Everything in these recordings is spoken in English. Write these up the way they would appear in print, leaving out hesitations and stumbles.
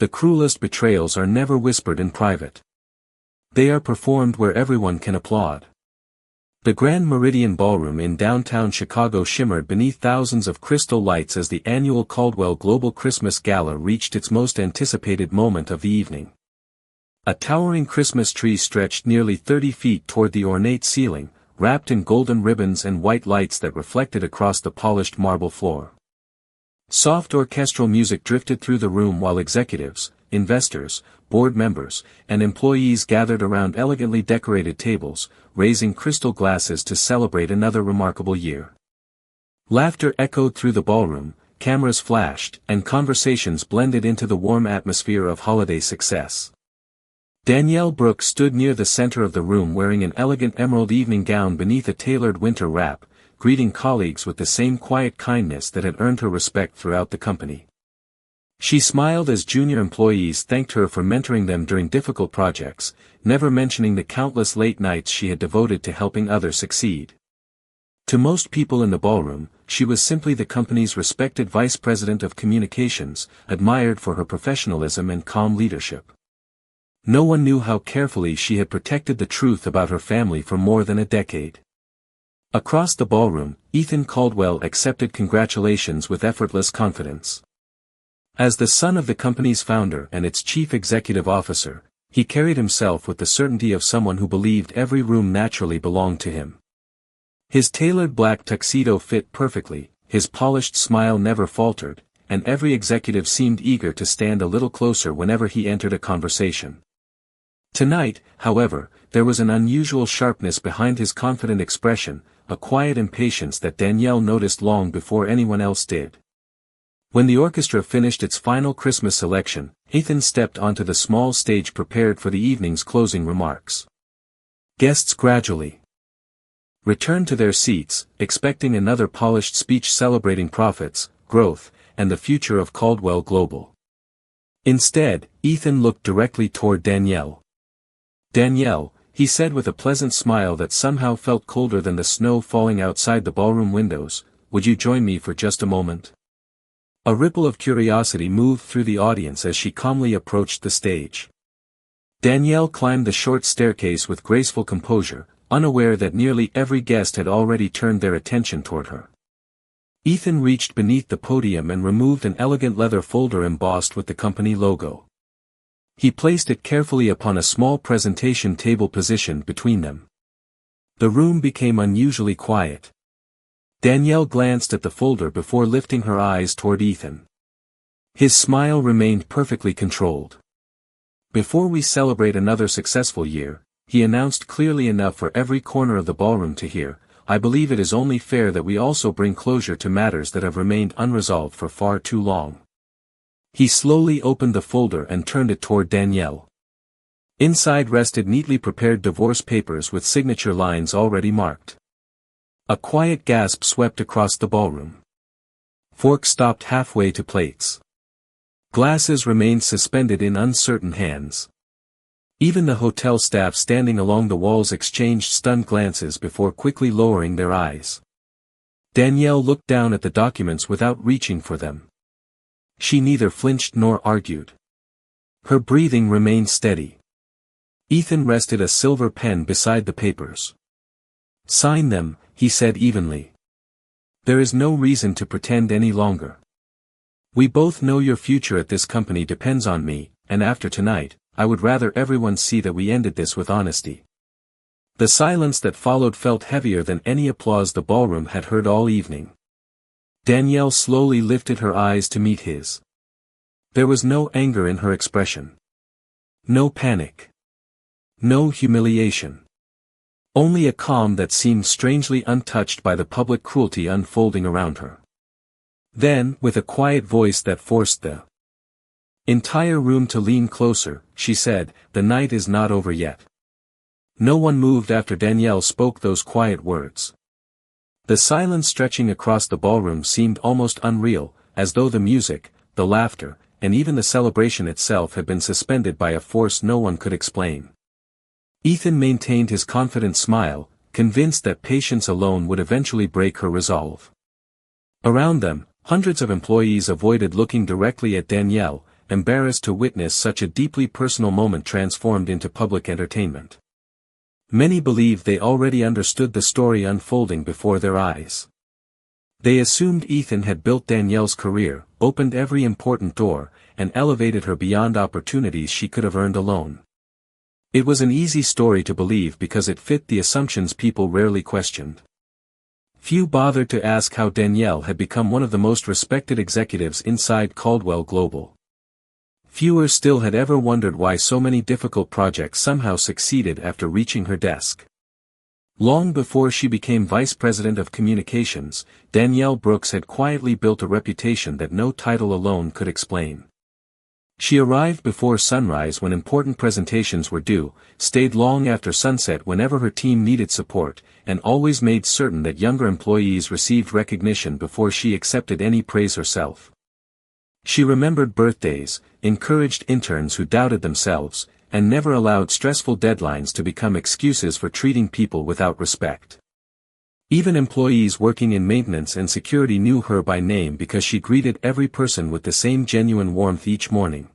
the cruelest betrayals are never whispered in private. They are performed where everyone can applaud. The Grand Meridian Ballroom in downtown Chicago shimmered beneath thousands of crystal lights as the annual Caldwell Global Christmas Gala reached its most anticipated moment of the evening. A towering Christmas tree stretched nearly 30 feet toward the ornate ceiling, wrapped in golden ribbons and white lights that reflected across the polished marble floor. Soft orchestral music drifted through the room while executives, investors, board members, and employees gathered around elegantly decorated tables, raising crystal glasses to celebrate another remarkable year. Laughter echoed through the ballroom, cameras flashed, and conversations blended into the warm atmosphere of holiday success. Danielle Brooks stood near the center of the room wearing an elegant emerald evening gown beneath a tailored winter wrap, greeting colleagues with the same quiet kindness that had earned her respect throughout the company. She smiled as junior employees thanked her for mentoring them during difficult projects, never mentioning the countless late nights she had devoted to helping others succeed. To most people in the ballroom, she was simply the company's respected vice president of communications, admired for her professionalism and calm leadership. No one knew how carefully she had protected the truth about her family for more than a decade. Across the ballroom, Ethan Caldwell accepted congratulations with effortless confidence. As the son of the company's founder and its chief executive officer, he carried himself with the certainty of someone who believed every room naturally belonged to him. His tailored black tuxedo fit perfectly, his polished smile never faltered, and every executive seemed eager to stand a little closer whenever he entered a conversation. Tonight, however, there was an unusual sharpness behind his confident expression, a quiet impatience that Danielle noticed long before anyone else did. When the orchestra finished its final Christmas selection, Ethan stepped onto the small stage prepared for the evening's closing remarks. Guests gradually returned to their seats, expecting another polished speech celebrating profits, growth, and the future of Caldwell Global. Instead, Ethan looked directly toward Danielle. "Danielle," he said with a pleasant smile that somehow felt colder than the snow falling outside the ballroom windows, "would you join me for just a moment?" A ripple of curiosity moved through the audience as she calmly approached the stage. Danielle climbed the short staircase with graceful composure, unaware that nearly every guest had already turned their attention toward her. Ethan reached beneath the podium and removed an elegant leather folder embossed with the company logo. He placed it carefully upon a small presentation table positioned between them. The room became unusually quiet. Danielle glanced at the folder before lifting her eyes toward Ethan. His smile remained perfectly controlled. "Before we celebrate another successful year," he announced clearly enough for every corner of the ballroom to hear, "I believe it is only fair that we also bring closure to matters that have remained unresolved for far too long." He slowly opened the folder and turned it toward Danielle. Inside rested neatly prepared divorce papers with signature lines already marked. A quiet gasp swept across the ballroom. Forks stopped halfway to plates. Glasses remained suspended in uncertain hands. Even the hotel staff standing along the walls exchanged stunned glances before quickly lowering their eyes. Danielle looked down at the documents without reaching for them. She neither flinched nor argued. Her breathing remained steady. Ethan rested a silver pen beside the papers. "Sign them," he said evenly. "There is no reason to pretend any longer. We both know your future at this company depends on me, and after tonight, I would rather everyone see that we ended this with honesty." The silence that followed felt heavier than any applause the ballroom had heard all evening. Danielle slowly lifted her eyes to meet his. There was no anger in her expression. No panic. No humiliation. Only a calm that seemed strangely untouched by the public cruelty unfolding around her. Then, with a quiet voice that forced the entire room to lean closer, she said, "The night is not over yet." No one moved after Danielle spoke those quiet words. The silence stretching across the ballroom seemed almost unreal, as though the music, the laughter, and even the celebration itself had been suspended by a force no one could explain. Ethan maintained his confident smile, convinced that patience alone would eventually break her resolve. Around them, hundreds of employees avoided looking directly at Danielle, embarrassed to witness such a deeply personal moment transformed into public entertainment. Many believed they already understood the story unfolding before their eyes. They assumed Ethan had built Danielle's career, opened every important door, and elevated her beyond opportunities she could have earned alone. It was an easy story to believe because it fit the assumptions people rarely questioned. Few bothered to ask how Danielle had become one of the most respected executives inside Caldwell Global. Fewer still had ever wondered why so many difficult projects somehow succeeded after reaching her desk. Long before she became Vice President of Communications, Danielle Brooks had quietly built a reputation that no title alone could explain. She arrived before sunrise when important presentations were due, stayed long after sunset whenever her team needed support, and always made certain that younger employees received recognition before she accepted any praise herself. She remembered birthdays, encouraged interns who doubted themselves, and never allowed stressful deadlines to become excuses for treating people without respect. Even employees working in maintenance and security knew her by name because she greeted every person with the same genuine warmth each morning.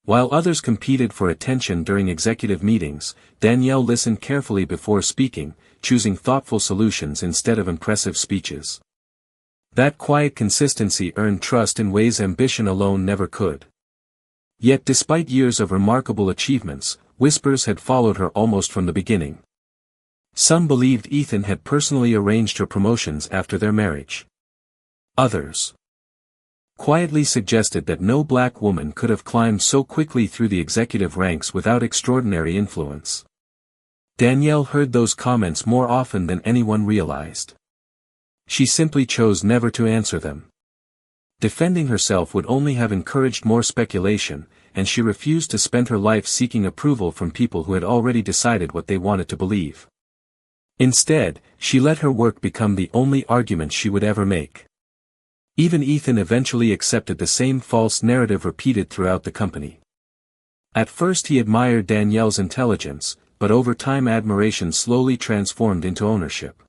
While others competed for attention during executive meetings, Danielle listened carefully before speaking, choosing thoughtful solutions instead of impressive speeches. That quiet consistency earned trust in ways ambition alone never could. Yet despite years of remarkable achievements, whispers had followed her almost from the beginning. Some believed Ethan had personally arranged her promotions after their marriage. Others quietly suggested that no black woman could have climbed so quickly through the executive ranks without extraordinary influence. Danielle heard those comments more often than anyone realized. She simply chose never to answer them. Defending herself would only have encouraged more speculation, and she refused to spend her life seeking approval from people who had already decided what they wanted to believe. Instead, she let her work become the only argument she would ever make. Even Ethan eventually accepted the same false narrative repeated throughout the company. At first he admired Danielle's intelligence, but over time admiration slowly transformed into ownership.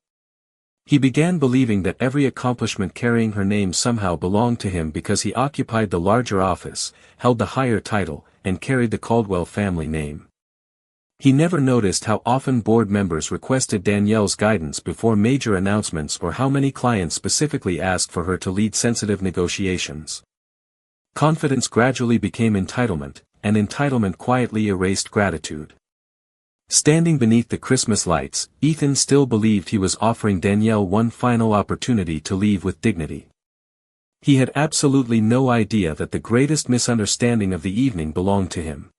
He began believing that every accomplishment carrying her name somehow belonged to him because he occupied the larger office, held the higher title, and carried the Caldwell family name. He never noticed how often board members requested Danielle's guidance before major announcements or how many clients specifically asked for her to lead sensitive negotiations. Confidence gradually became entitlement, and entitlement quietly erased gratitude. Standing beneath the Christmas lights, Ethan still believed he was offering Danielle one final opportunity to leave with dignity. He had absolutely no idea that the greatest misunderstanding of the evening belonged to him.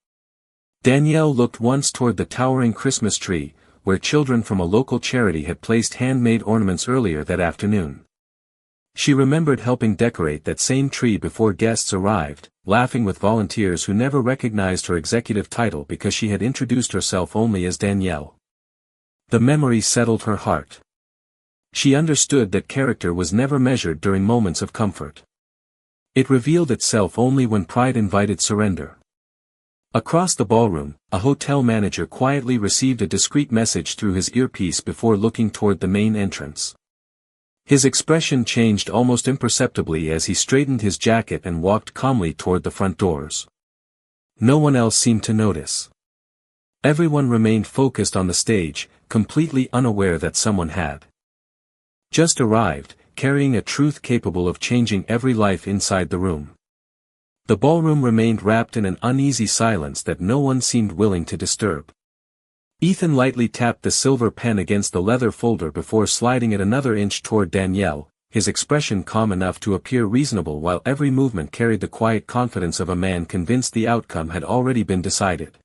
Danielle looked once toward the towering Christmas tree, where children from a local charity had placed handmade ornaments earlier that afternoon. She remembered helping decorate that same tree before guests arrived, laughing with volunteers who never recognized her executive title because she had introduced herself only as Danielle. The memory settled her heart. She understood that character was never measured during moments of comfort. It revealed itself only when pride invited surrender. Across the ballroom, a hotel manager quietly received a discreet message through his earpiece before looking toward the main entrance. His expression changed almost imperceptibly as he straightened his jacket and walked calmly toward the front doors. No one else seemed to notice. Everyone remained focused on the stage, completely unaware that someone had just arrived, carrying a truth capable of changing every life inside the room. The ballroom remained wrapped in an uneasy silence that no one seemed willing to disturb. Ethan lightly tapped the silver pen against the leather folder before sliding it another inch toward Danielle, his expression calm enough to appear reasonable while every movement carried the quiet confidence of a man convinced the outcome had already been decided.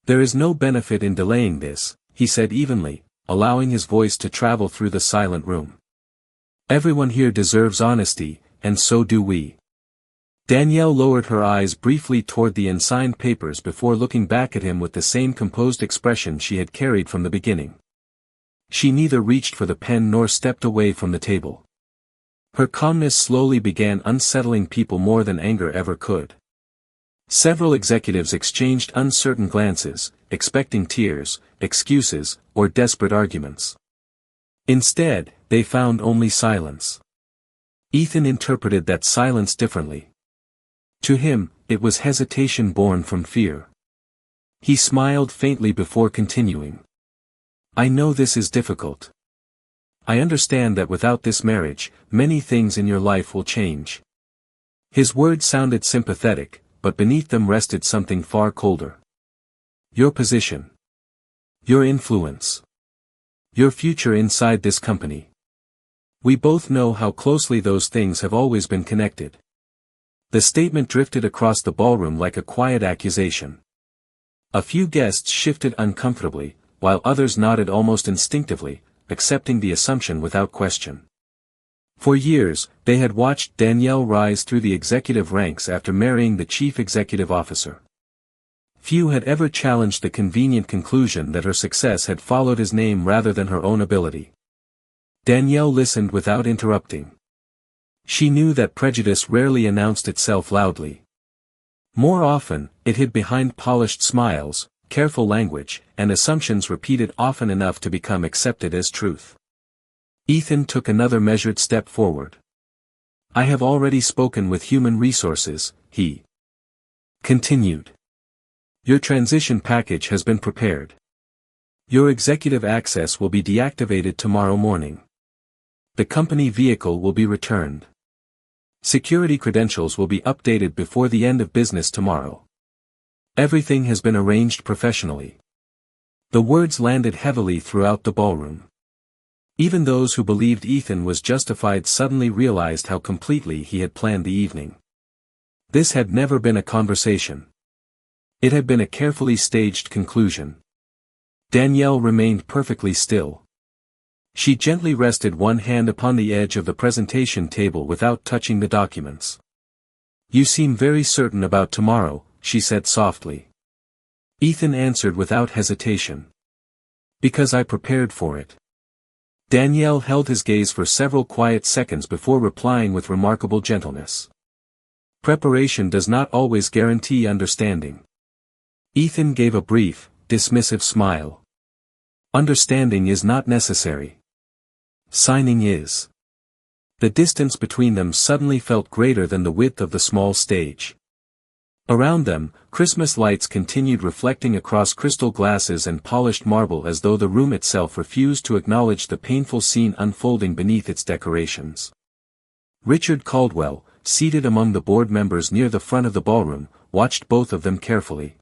"There is no benefit in delaying this," he said evenly, allowing his voice to travel through the silent room. "Everyone here deserves honesty, and so do we." Danielle lowered her eyes briefly toward the unsigned papers before looking back at him with the same composed expression she had carried from the beginning. She neither reached for the pen nor stepped away from the table. Her calmness slowly began unsettling people more than anger ever could. Several executives exchanged uncertain glances, expecting tears, excuses, or desperate arguments. Instead, they found only silence. Ethan interpreted that silence differently. To him, it was hesitation born from fear. He smiled faintly before continuing. I know this is difficult. I understand that without this marriage, many things in your life will change. His words sounded sympathetic, but beneath them rested something far colder. Your position. Your influence. Your future inside this company. We both know how closely those things have always been connected. The statement drifted across the ballroom like a quiet accusation. A few guests shifted uncomfortably, while others nodded almost instinctively, accepting the assumption without question. For years, they had watched Danielle rise through the executive ranks after marrying the chief executive officer. Few had ever challenged the convenient conclusion that her success had followed his name rather than her own ability. Danielle listened without interrupting. She knew that prejudice rarely announced itself loudly. More often, it hid behind polished smiles, careful language, and assumptions repeated often enough to become accepted as truth. Ethan took another measured step forward. I have already spoken with human resources, he continued. Your transition package has been prepared. Your executive access will be deactivated tomorrow morning. The company vehicle will be returned. Security credentials will be updated before the end of business tomorrow. Everything has been arranged professionally. The words landed heavily throughout the ballroom. Even those who believed Ethan was justified suddenly realized how completely he had planned the evening. This had never been a conversation. It had been a carefully staged conclusion. Danielle remained perfectly still. She gently rested one hand upon the edge of the presentation table without touching the documents. You seem very certain about tomorrow, she said softly. Ethan answered without hesitation. Because I prepared for it. Danielle held his gaze for several quiet seconds before replying with remarkable gentleness. Preparation does not always guarantee understanding. Ethan gave a brief, dismissive smile. Understanding is not necessary. Signing is. The distance between them suddenly felt greater than the width of the small stage. Around them, Christmas lights continued reflecting across crystal glasses and polished marble as though the room itself refused to acknowledge the painful scene unfolding beneath its decorations. Richard Caldwell, seated among the board members near the front of the ballroom, watched both of them carefully.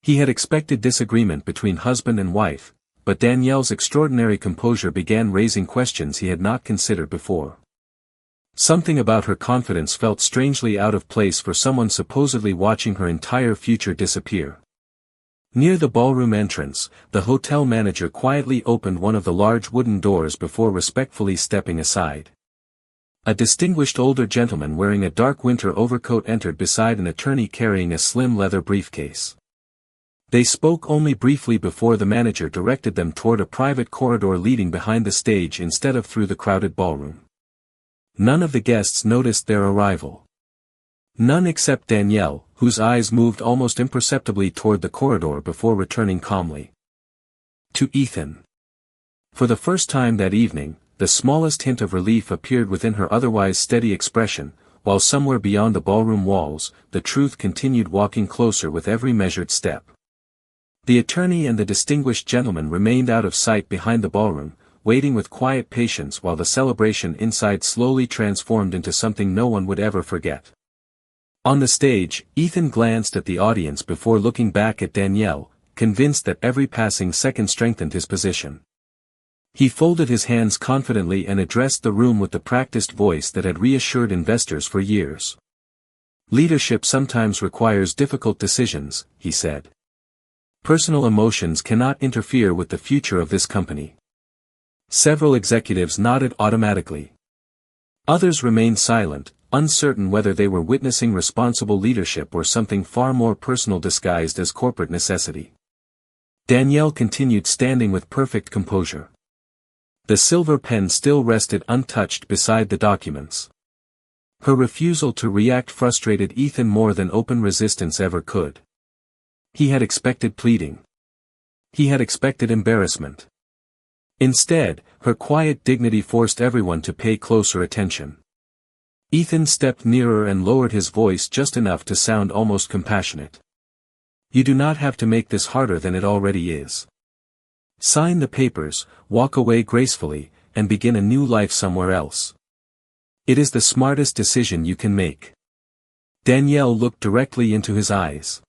He had expected disagreement between husband and wife, but Danielle's extraordinary composure began raising questions he had not considered before. Something about her confidence felt strangely out of place for someone supposedly watching her entire future disappear. Near the ballroom entrance, the hotel manager quietly opened one of the large wooden doors before respectfully stepping aside. A distinguished older gentleman wearing a dark winter overcoat entered beside an attorney carrying a slim leather briefcase. They spoke only briefly before the manager directed them toward a private corridor leading behind the stage instead of through the crowded ballroom. None of the guests noticed their arrival. None except Danielle, whose eyes moved almost imperceptibly toward the corridor before returning calmly to Ethan. For the first time that evening, the smallest hint of relief appeared within her otherwise steady expression, while somewhere beyond the ballroom walls, the truth continued walking closer with every measured step. The attorney and the distinguished gentleman remained out of sight behind the ballroom, waiting with quiet patience while the celebration inside slowly transformed into something no one would ever forget. On the stage, Ethan glanced at the audience before looking back at Danielle, convinced that every passing second strengthened his position. He folded his hands confidently and addressed the room with the practiced voice that had reassured investors for years. Leadership sometimes requires difficult decisions, he said. Personal emotions cannot interfere with the future of this company. Several executives nodded automatically. Others remained silent, uncertain whether they were witnessing responsible leadership or something far more personal disguised as corporate necessity. Danielle continued standing with perfect composure. The silver pen still rested untouched beside the documents. Her refusal to react frustrated Ethan more than open resistance ever could. He had expected pleading. He had expected embarrassment. Instead, her quiet dignity forced everyone to pay closer attention. Ethan stepped nearer and lowered his voice just enough to sound almost compassionate. You do not have to make this harder than it already is. Sign the papers, walk away gracefully, and begin a new life somewhere else. It is the smartest decision you can make. Danielle looked directly into his eyes.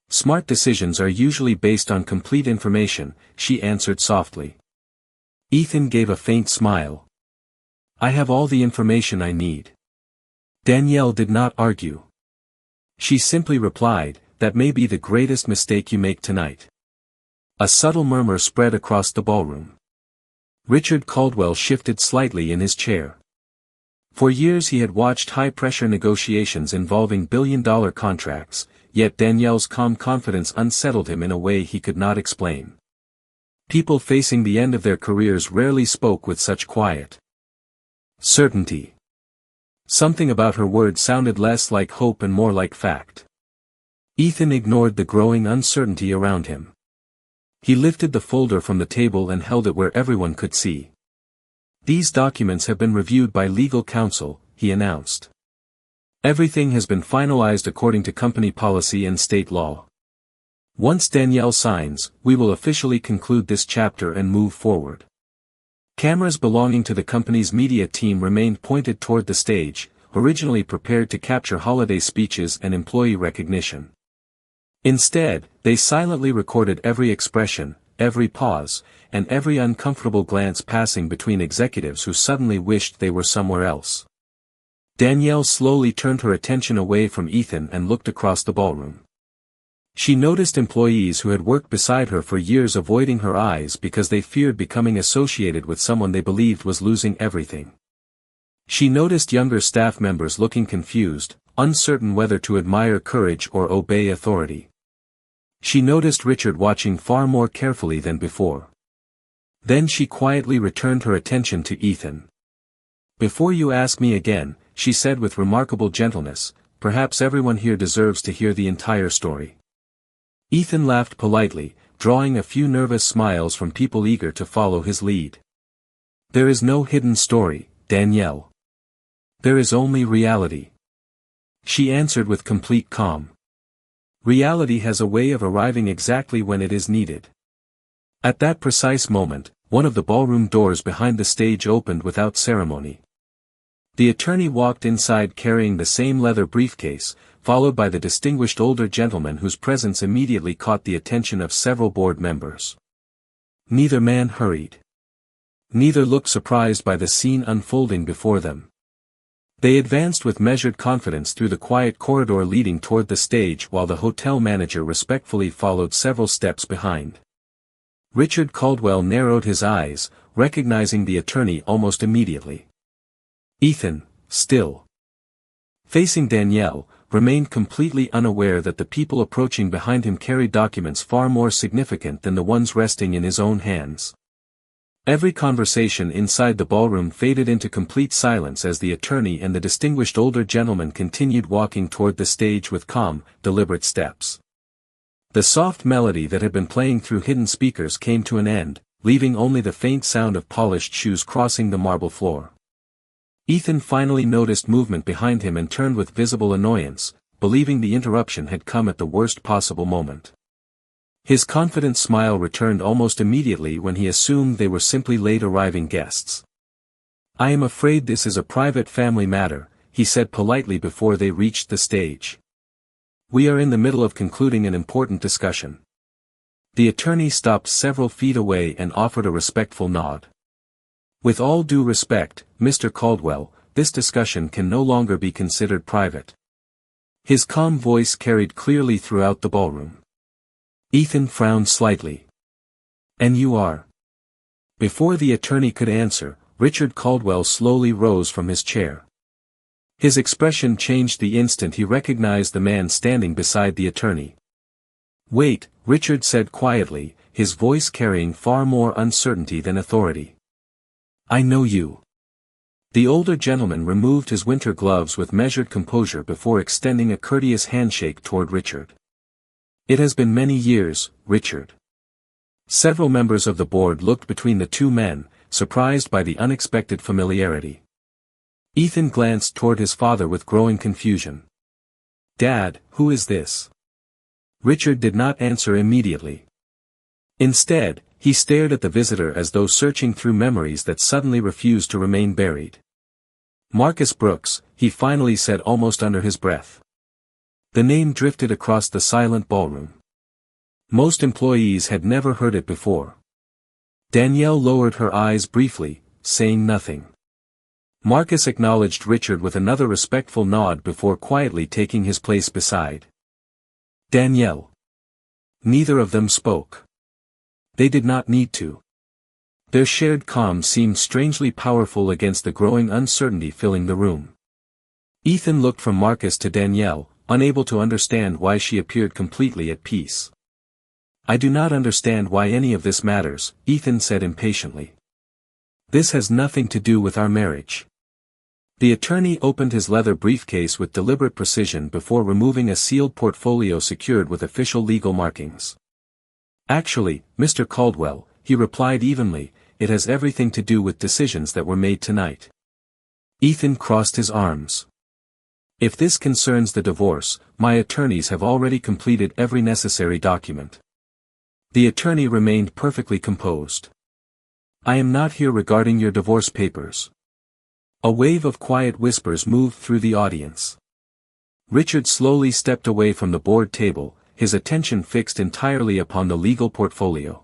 Smart decisions are usually based on complete information, she answered softly. Ethan gave a faint smile. I have all the information I need. Danielle did not argue. She simply replied, that may be the greatest mistake you make tonight. A subtle murmur spread across the ballroom. Richard Caldwell shifted slightly in his chair. For years he had watched high-pressure negotiations involving billion-dollar contracts, yet Danielle's calm confidence unsettled him in a way he could not explain. People facing the end of their careers rarely spoke with such quiet certainty. Something about her words sounded less like hope and more like fact. Ethan ignored the growing uncertainty around him. He lifted the folder from the table and held it where everyone could see. These documents have been reviewed by legal counsel, he announced. Everything has been finalized according to company policy and state law. Once Danielle signs, we will officially conclude this chapter and move forward. Cameras belonging to the company's media team remained pointed toward the stage, originally prepared to capture holiday speeches and employee recognition. Instead, they silently recorded every expression, every pause, and every uncomfortable glance passing between executives who suddenly wished they were somewhere else. Danielle slowly turned her attention away from Ethan and looked across the ballroom. She noticed employees who had worked beside her for years avoiding her eyes because they feared becoming associated with someone they believed was losing everything. She noticed younger staff members looking confused, uncertain whether to admire courage or obey authority. She noticed Richard watching far more carefully than before. Then she quietly returned her attention to Ethan. Before you ask me again, she said with remarkable gentleness, perhaps everyone here deserves to hear the entire story. Ethan laughed politely, drawing a few nervous smiles from people eager to follow his lead. There is no hidden story, Danielle. There is only reality. She answered with complete calm. Reality has a way of arriving exactly when it is needed. At that precise moment, one of the ballroom doors behind the stage opened without ceremony. The attorney walked inside carrying the same leather briefcase, followed by the distinguished older gentleman whose presence immediately caught the attention of several board members. Neither man hurried. Neither looked surprised by the scene unfolding before them. They advanced with measured confidence through the quiet corridor leading toward the stage while the hotel manager respectfully followed several steps behind. Richard Caldwell narrowed his eyes, recognizing the attorney almost immediately. Ethan, still facing Danielle, remained completely unaware that the people approaching behind him carried documents far more significant than the ones resting in his own hands. Every conversation inside the ballroom faded into complete silence as the attorney and the distinguished older gentleman continued walking toward the stage with calm, deliberate steps. The soft melody that had been playing through hidden speakers came to an end, leaving only the faint sound of polished shoes crossing the marble floor. Ethan finally noticed movement behind him and turned with visible annoyance, believing the interruption had come at the worst possible moment. His confident smile returned almost immediately when he assumed they were simply late arriving guests. I am afraid this is a private family matter, he said politely before they reached the stage. We are in the middle of concluding an important discussion. The attorney stopped several feet away and offered a respectful nod. With all due respect, Mr. Caldwell, this discussion can no longer be considered private. His calm voice carried clearly throughout the ballroom. Ethan frowned slightly. And you are? Before the attorney could answer, Richard Caldwell slowly rose from his chair. His expression changed the instant he recognized the man standing beside the attorney. Wait, Richard said quietly, his voice carrying far more uncertainty than authority. I know you. The older gentleman removed his winter gloves with measured composure before extending a courteous handshake toward Richard. It has been many years, Richard. Several members of the board looked between the two men, surprised by the unexpected familiarity. Ethan glanced toward his father with growing confusion. "Dad, who is this?" Richard did not answer immediately. Instead, he stared at the visitor as though searching through memories that suddenly refused to remain buried. "Marcus Brooks," he finally said almost under his breath. The name drifted across the silent ballroom. Most employees had never heard it before. Danielle lowered her eyes briefly, saying nothing. Marcus acknowledged Richard with another respectful nod before quietly taking his place beside Danielle. Neither of them spoke. They did not need to. Their shared calm seemed strangely powerful against the growing uncertainty filling the room. Ethan looked from Marcus to Danielle, unable to understand why she appeared completely at peace. "I do not understand why any of this matters," Ethan said impatiently. "This has nothing to do with our marriage." The attorney opened his leather briefcase with deliberate precision before removing a sealed portfolio secured with official legal markings. "Actually, Mr. Caldwell," he replied evenly, "it has everything to do with decisions that were made tonight." Ethan crossed his arms. "If this concerns the divorce, my attorneys have already completed every necessary document." The attorney remained perfectly composed. "I am not here regarding your divorce papers." A wave of quiet whispers moved through the audience. Richard slowly stepped away from the board table, his attention fixed entirely upon the legal portfolio.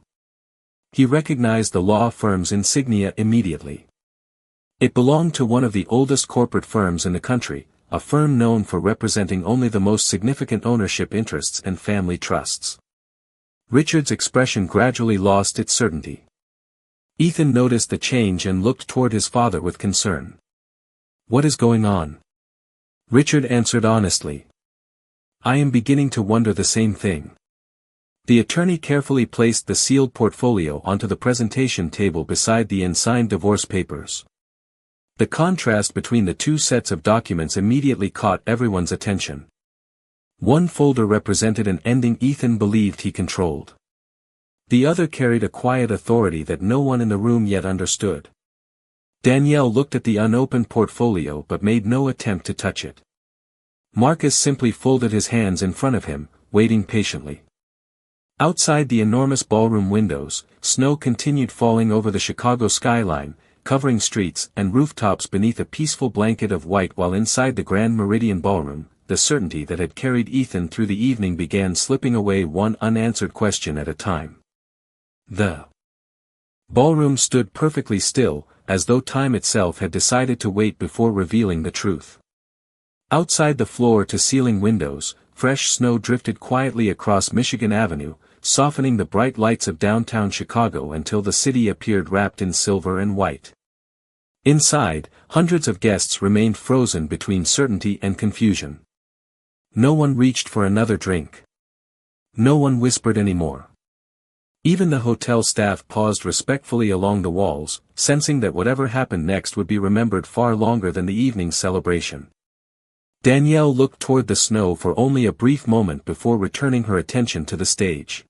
He recognized the law firm's insignia immediately. It belonged to one of the oldest corporate firms in the country, a firm known for representing only the most significant ownership interests and family trusts. Richard's expression gradually lost its certainty. Ethan noticed the change and looked toward his father with concern. "What is going on?" Richard answered honestly. "I am beginning to wonder the same thing." The attorney carefully placed the sealed portfolio onto the presentation table beside the unsigned divorce papers. The contrast between the two sets of documents immediately caught everyone's attention. One folder represented an ending Ethan believed he controlled. The other carried a quiet authority that no one in the room yet understood. Danielle looked at the unopened portfolio but made no attempt to touch it. Marcus simply folded his hands in front of him, waiting patiently. Outside the enormous ballroom windows, snow continued falling over the Chicago skyline, covering streets and rooftops beneath a peaceful blanket of white, while inside the Grand Meridian Ballroom, the certainty that had carried Ethan through the evening began slipping away, one unanswered question at a time. The ballroom stood perfectly still, as though time itself had decided to wait before revealing the truth. Outside the floor-to-ceiling windows, fresh snow drifted quietly across Michigan Avenue, softening the bright lights of downtown Chicago until the city appeared wrapped in silver and white. Inside, hundreds of guests remained frozen between certainty and confusion. No one reached for another drink. No one whispered anymore. Even the hotel staff paused respectfully along the walls, sensing that whatever happened next would be remembered far longer than the evening's celebration. Danielle looked toward the snow for only a brief moment before returning her attention to the stage.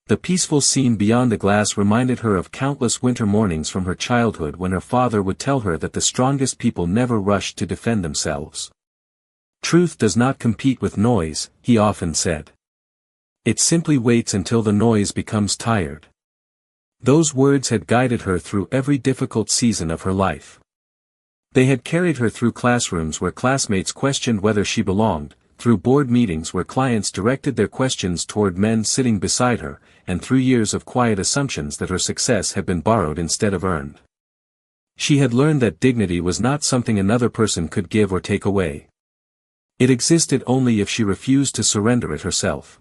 The peaceful scene beyond the glass reminded her of countless winter mornings from her childhood when her father would tell her that the strongest people never rushed to defend themselves. "Truth does not compete with noise," he often said. "It simply waits until the noise becomes tired." Those words had guided her through every difficult season of her life. They had carried her through classrooms where classmates questioned whether she belonged, through board meetings where clients directed their questions toward men sitting beside her, and through years of quiet assumptions that her success had been borrowed instead of earned. She had learned that dignity was not something another person could give or take away. It existed only if she refused to surrender it herself.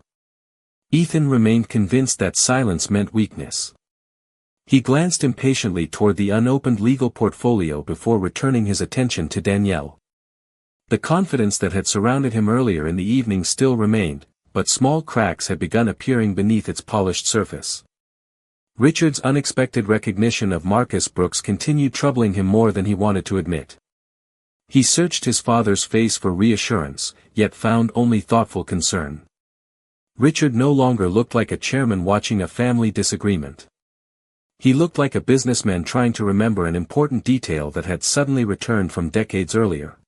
Ethan remained convinced that silence meant weakness. He glanced impatiently toward the unopened legal portfolio before returning his attention to Danielle. The confidence that had surrounded him earlier in the evening still remained, but small cracks had begun appearing beneath its polished surface. Richard's unexpected recognition of Marcus Brooks continued troubling him more than he wanted to admit. He searched his father's face for reassurance, yet found only thoughtful concern. Richard no longer looked like a chairman watching a family disagreement. He looked like a businessman trying to remember an important detail that had suddenly returned from decades earlier.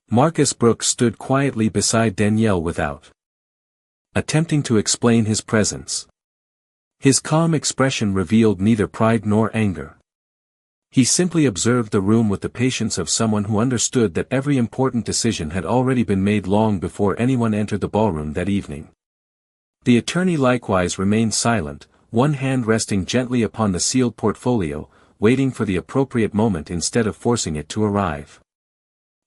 Marcus Brooks stood quietly beside Danielle without attempting to explain his presence. His calm expression revealed neither pride nor anger. He simply observed the room with the patience of someone who understood that every important decision had already been made long before anyone entered the ballroom that evening. The attorney likewise remained silent, one hand resting gently upon the sealed portfolio, waiting for the appropriate moment instead of forcing it to arrive.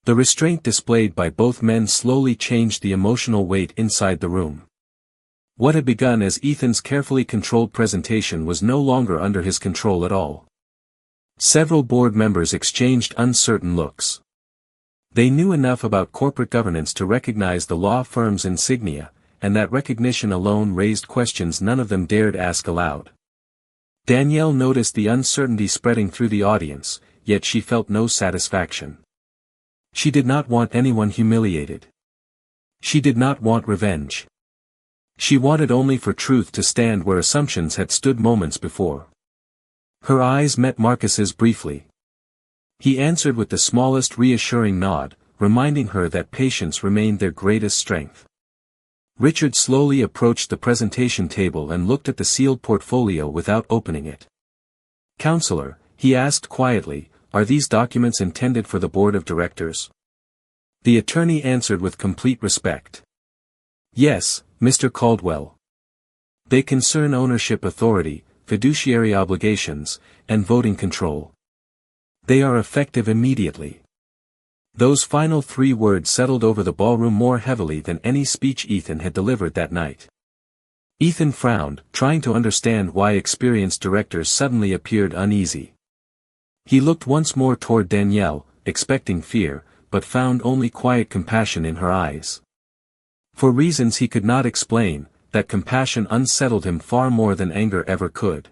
The restraint displayed by both men slowly changed the emotional weight inside the room. What had begun as Ethan's carefully controlled presentation was no longer under his control at all. Several board members exchanged uncertain looks. They knew enough about corporate governance to recognize the law firm's insignia, and that recognition alone raised questions none of them dared ask aloud. Danielle noticed the uncertainty spreading through the audience, yet she felt no satisfaction. She did not want anyone humiliated. She did not want revenge. She wanted only for truth to stand where assumptions had stood moments before. Her eyes met Marcus's briefly. He answered with the smallest reassuring nod, reminding her that patience remained their greatest strength. Richard slowly approached the presentation table and looked at the sealed portfolio without opening it. "Counselor," he asked quietly, "are these documents intended for the board of directors?" The attorney answered with complete respect. "Yes, Mr. Caldwell. They concern ownership authority, fiduciary obligations, and voting control. They are effective immediately." Those final 3 words settled over the ballroom more heavily than any speech Ethan had delivered that night. Ethan frowned, trying to understand why experienced directors suddenly appeared uneasy. He looked once more toward Danielle, expecting fear, but found only quiet compassion in her eyes. For reasons he could not explain, that compassion unsettled him far more than anger ever could.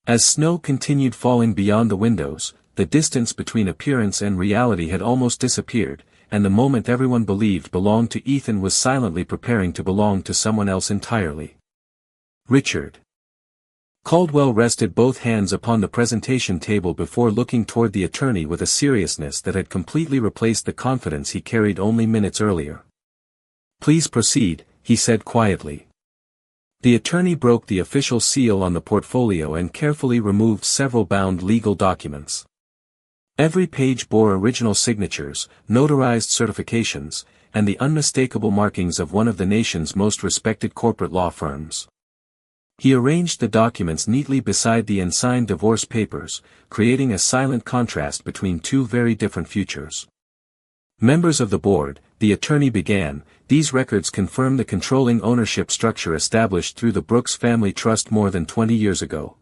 As snow continued falling beyond the windows, the distance between appearance and reality had almost disappeared, and the moment everyone believed belonged to Ethan was silently preparing to belong to someone else entirely. Richard. Caldwell rested both hands upon the presentation table before looking toward the attorney with a seriousness that had completely replaced the confidence he carried only minutes earlier. "Please proceed," he said quietly. The attorney broke the official seal on the portfolio and carefully removed several bound legal documents. Every page bore original signatures, notarized certifications, and the unmistakable markings of one of the nation's most respected corporate law firms. He arranged the documents neatly beside the unsigned divorce papers, creating a silent contrast between 2 very different futures. "Members of the board," the attorney began, "these records confirm the controlling ownership structure established through the Brooks Family Trust more than 20 years ago."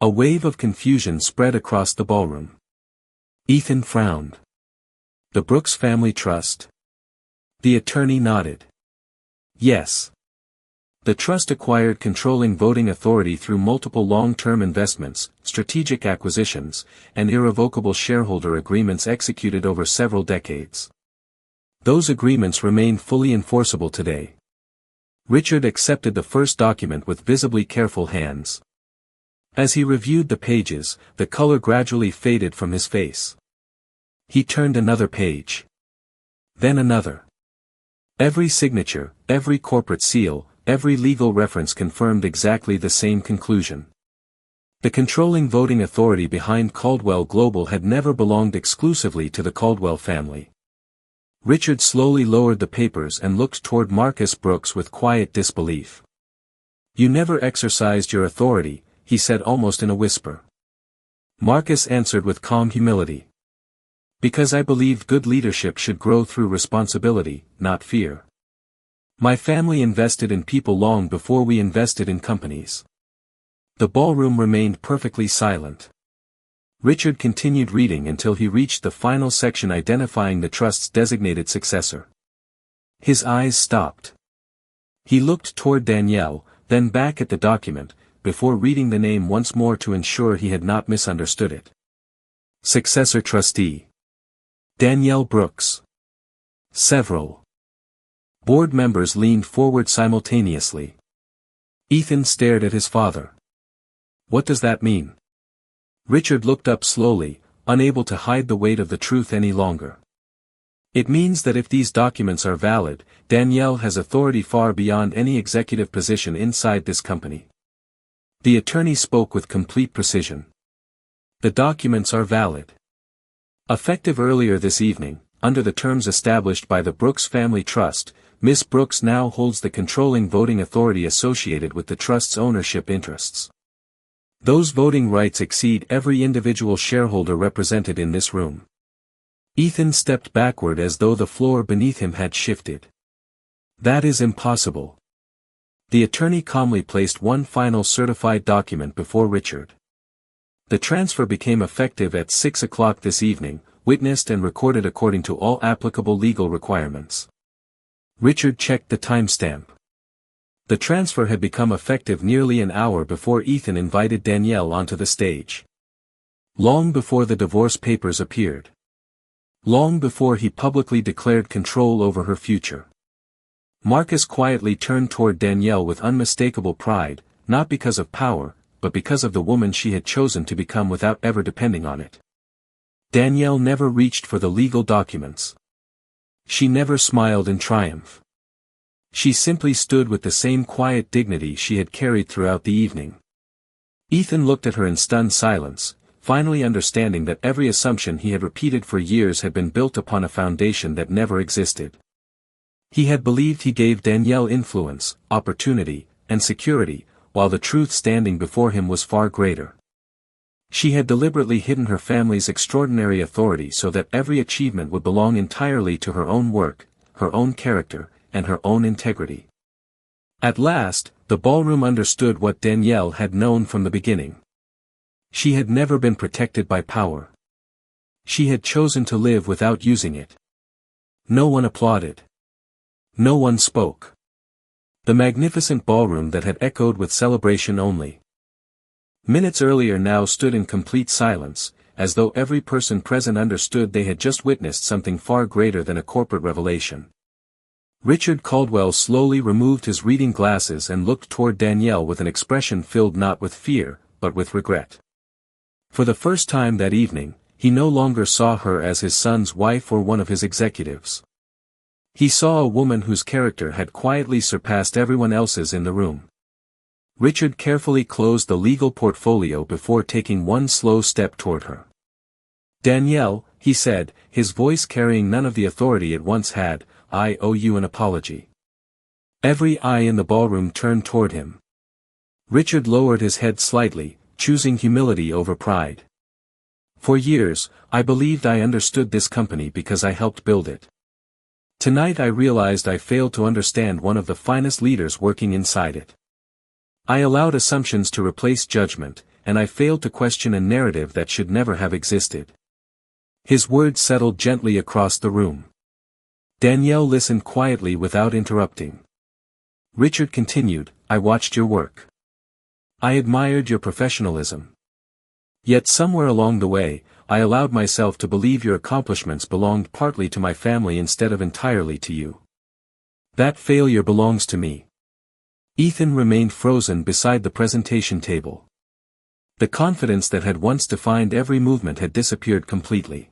A wave of confusion spread across the ballroom. Ethan frowned. "The Brooks Family Trust?" The attorney nodded. "Yes. The trust acquired controlling voting authority through multiple long-term investments, strategic acquisitions, and irrevocable shareholder agreements executed over several decades. Those agreements remain fully enforceable today." Richard accepted the first document with visibly careful hands. As he reviewed the pages, the color gradually faded from his face. He turned another page. Then another. Every signature, every corporate seal, every legal reference confirmed exactly the same conclusion. The controlling voting authority behind Caldwell Global had never belonged exclusively to the Caldwell family. Richard slowly lowered the papers and looked toward Marcus Brooks with quiet disbelief. "You never exercised your authority," he said almost in a whisper. Marcus answered with calm humility. "Because I believed good leadership should grow through responsibility, not fear. My family invested in people long before we invested in companies." The ballroom remained perfectly silent. Richard continued reading until he reached the final section identifying the trust's designated successor. His eyes stopped. He looked toward Danielle, then back at the document, before reading the name once more to ensure he had not misunderstood it. Successor trustee. Danielle Brooks. Several board members leaned forward simultaneously. Ethan stared at his father. What does that mean? Richard looked up slowly, unable to hide the weight of the truth any longer. It means that if these documents are valid, Danielle has authority far beyond any executive position inside this company. The attorney spoke with complete precision. The documents are valid. Effective earlier this evening, under the terms established by the Brooks Family Trust, Miss Brooks now holds the controlling voting authority associated with the trust's ownership interests. Those voting rights exceed every individual shareholder represented in this room. Ethan stepped backward as though the floor beneath him had shifted. That is impossible. The attorney calmly placed one final certified document before Richard. The transfer became effective at 6 o'clock this evening, witnessed and recorded according to all applicable legal requirements. Richard checked the timestamp. The transfer had become effective nearly an hour before Ethan invited Danielle onto the stage. Long before the divorce papers appeared. Long before he publicly declared control over her future. Marcus quietly turned toward Danielle with unmistakable pride, not because of power, but because of the woman she had chosen to become without ever depending on it. Danielle never reached for the legal documents. She never smiled in triumph. She simply stood with the same quiet dignity she had carried throughout the evening. Ethan looked at her in stunned silence, finally understanding that every assumption he had repeated for years had been built upon a foundation that never existed. He had believed he gave Danielle influence, opportunity, and security, while the truth standing before him was far greater. She had deliberately hidden her family's extraordinary authority so that every achievement would belong entirely to her own work, her own character, and her own integrity. At last, the ballroom understood what Danielle had known from the beginning. She had never been protected by power. She had chosen to live without using it. No one applauded. No one spoke. The magnificent ballroom that had echoed with celebration only. Minutes earlier now stood in complete silence, as though every person present understood they had just witnessed something far greater than a corporate revelation. Richard Caldwell slowly removed his reading glasses and looked toward Danielle with an expression filled not with fear, but with regret. For the first time that evening, he no longer saw her as his son's wife or one of his executives. He saw a woman whose character had quietly surpassed everyone else's in the room. Richard carefully closed the legal portfolio before taking one slow step toward her. "Danielle," he said, his voice carrying none of the authority it once had, "I owe you an apology." Every eye in the ballroom turned toward him. Richard lowered his head slightly, choosing humility over pride. "For years, I believed I understood this company because I helped build it. Tonight I realized I failed to understand one of the finest leaders working inside it. I allowed assumptions to replace judgment, and I failed to question a narrative that should never have existed." His words settled gently across the room. Danielle listened quietly without interrupting. Richard continued, "I watched your work. I admired your professionalism. Yet somewhere along the way, I allowed myself to believe your accomplishments belonged partly to my family instead of entirely to you. That failure belongs to me." Ethan remained frozen beside the presentation table. The confidence that had once defined every movement had disappeared completely.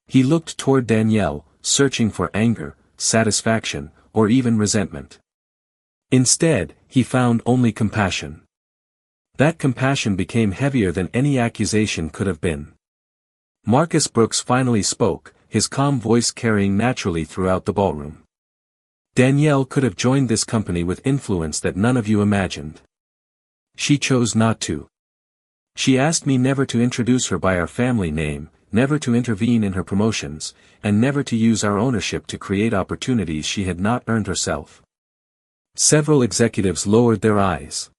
He looked toward Danielle, searching for anger, satisfaction, or even resentment. Instead, he found only compassion. That compassion became heavier than any accusation could have been. Marcus Brooks finally spoke, his calm voice carrying naturally throughout the ballroom. "Danielle could have joined this company with influence that none of you imagined. She chose not to. She asked me never to introduce her by our family name, never to intervene in her promotions, and never to use our ownership to create opportunities she had not earned herself." Several executives lowered their eyes.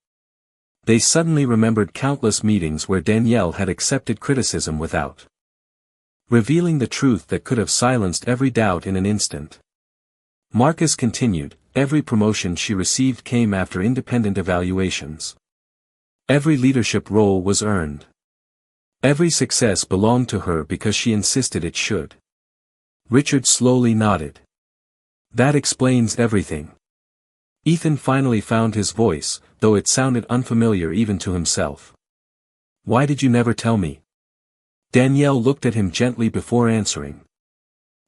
They suddenly remembered countless meetings where Danielle had accepted criticism without revealing the truth that could have silenced every doubt in an instant. Marcus continued, "Every promotion she received came after independent evaluations. Every leadership role was earned. Every success belonged to her because she insisted it should." Richard slowly nodded. "That explains everything." Ethan finally found his voice, though it sounded unfamiliar even to himself. Why did you never tell me? Danielle looked at him gently before answering.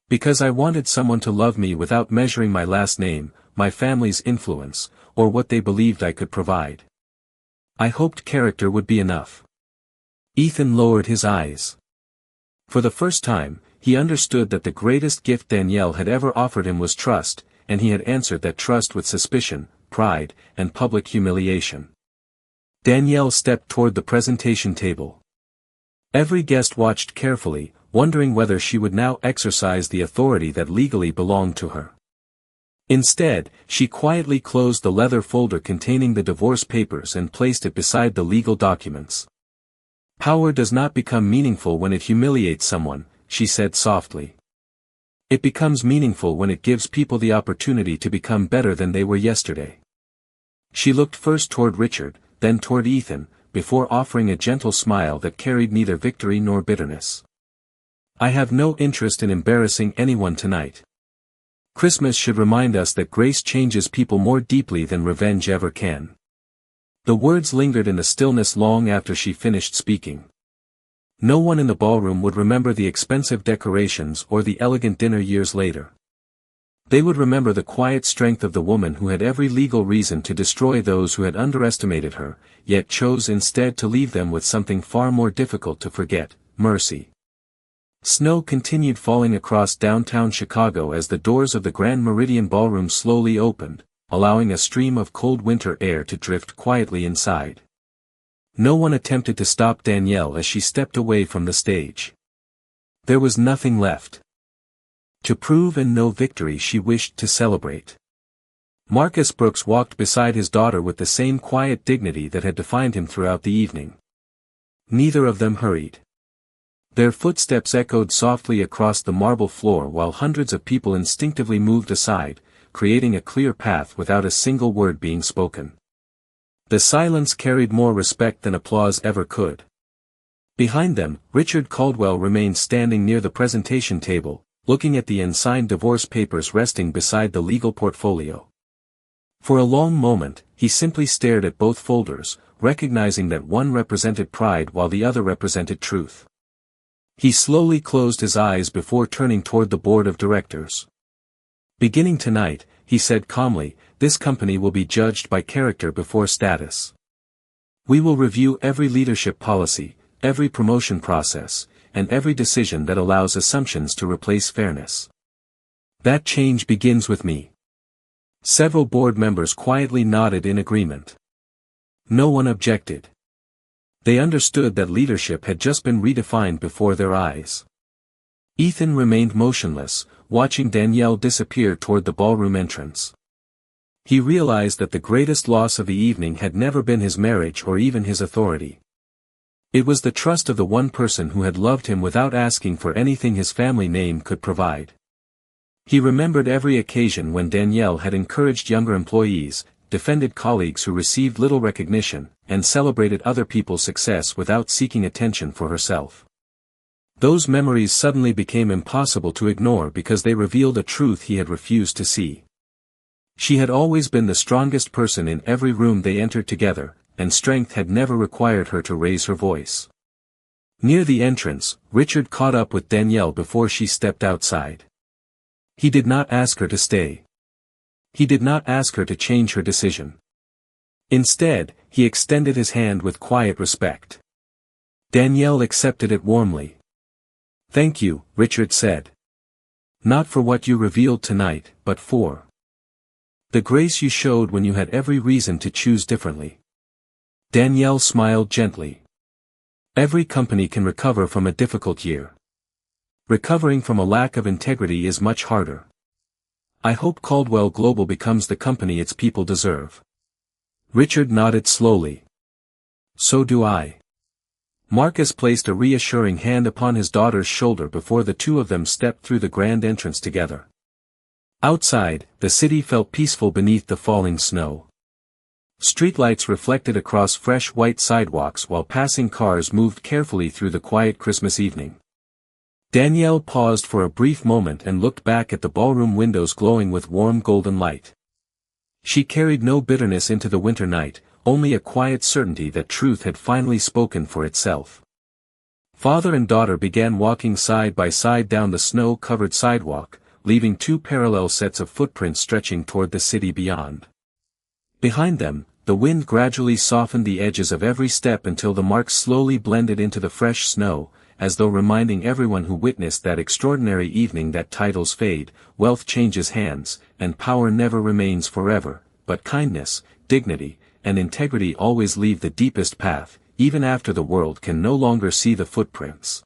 Because I wanted someone to love me without measuring my last name, my family's influence, or what they believed I could provide. I hoped character would be enough. Ethan lowered his eyes. For the first time, he understood that the greatest gift Danielle had ever offered him was trust, and he had answered that trust with suspicion, pride, and public humiliation. Danielle stepped toward the presentation table. Every guest watched carefully, wondering whether she would now exercise the authority that legally belonged to her. Instead, she quietly closed the leather folder containing the divorce papers and placed it beside the legal documents. Power does not become meaningful when it humiliates someone, she said softly. It becomes meaningful when it gives people the opportunity to become better than they were yesterday. She looked first toward Richard, then toward Ethan, before offering a gentle smile that carried neither victory nor bitterness. I have no interest in embarrassing anyone tonight. Christmas should remind us that grace changes people more deeply than revenge ever can. The words lingered in the stillness long after she finished speaking. No one in the ballroom would remember the expensive decorations or the elegant dinner years later. They would remember the quiet strength of the woman who had every legal reason to destroy those who had underestimated her, yet chose instead to leave them with something far more difficult to forget: mercy. Snow continued falling across downtown Chicago as the doors of the Grand Meridian Ballroom slowly opened, allowing a stream of cold winter air to drift quietly inside. No one attempted to stop Danielle as she stepped away from the stage. There was nothing left to prove and no victory she wished to celebrate. Marcus Brooks walked beside his daughter with the same quiet dignity that had defined him throughout the evening. Neither of them hurried. Their footsteps echoed softly across the marble floor while hundreds of people instinctively moved aside, creating a clear path without a single word being spoken. The silence carried more respect than applause ever could. Behind them, Richard Caldwell remained standing near the presentation table, looking at the unsigned divorce papers resting beside the legal portfolio. For a long moment, he simply stared at both folders, recognizing that one represented pride while the other represented truth. He slowly closed his eyes before turning toward the board of directors. Beginning tonight, he said calmly, this company will be judged by character before status. We will review every leadership policy, every promotion process, and every decision that allows assumptions to replace fairness. That change begins with me. Several board members quietly nodded in agreement. No one objected. They understood that leadership had just been redefined before their eyes. Ethan remained motionless, watching Danielle disappear toward the ballroom entrance. He realized that the greatest loss of the evening had never been his marriage or even his authority. It was the trust of the one person who had loved him without asking for anything his family name could provide. He remembered every occasion when Danielle had encouraged younger employees, defended colleagues who received little recognition, and celebrated other people's success without seeking attention for herself. Those memories suddenly became impossible to ignore because they revealed a truth he had refused to see. She had always been the strongest person in every room they entered together, and strength had never required her to raise her voice. Near the entrance, Richard caught up with Danielle before she stepped outside. He did not ask her to stay. He did not ask her to change her decision. Instead, he extended his hand with quiet respect. Danielle accepted it warmly. Thank you, Richard said. Not for what you revealed tonight, but for the grace you showed when you had every reason to choose differently. Danielle smiled gently. Every company can recover from a difficult year. Recovering from a lack of integrity is much harder. I hope Caldwell Global becomes the company its people deserve. Richard nodded slowly. So do I. Marcus placed a reassuring hand upon his daughter's shoulder before the two of them stepped through the grand entrance together. Outside, the city felt peaceful beneath the falling snow. Streetlights reflected across fresh white sidewalks while passing cars moved carefully through the quiet Christmas evening. Danielle paused for a brief moment and looked back at the ballroom windows glowing with warm golden light. She carried no bitterness into the winter night, only a quiet certainty that truth had finally spoken for itself. Father and daughter began walking side by side down the snow-covered sidewalk, leaving two parallel sets of footprints stretching toward the city beyond. Behind them, the wind gradually softened the edges of every step until the marks slowly blended into the fresh snow, as though reminding everyone who witnessed that extraordinary evening that titles fade, wealth changes hands, and power never remains forever, but kindness, dignity, and integrity always leave the deepest path, even after the world can no longer see the footprints.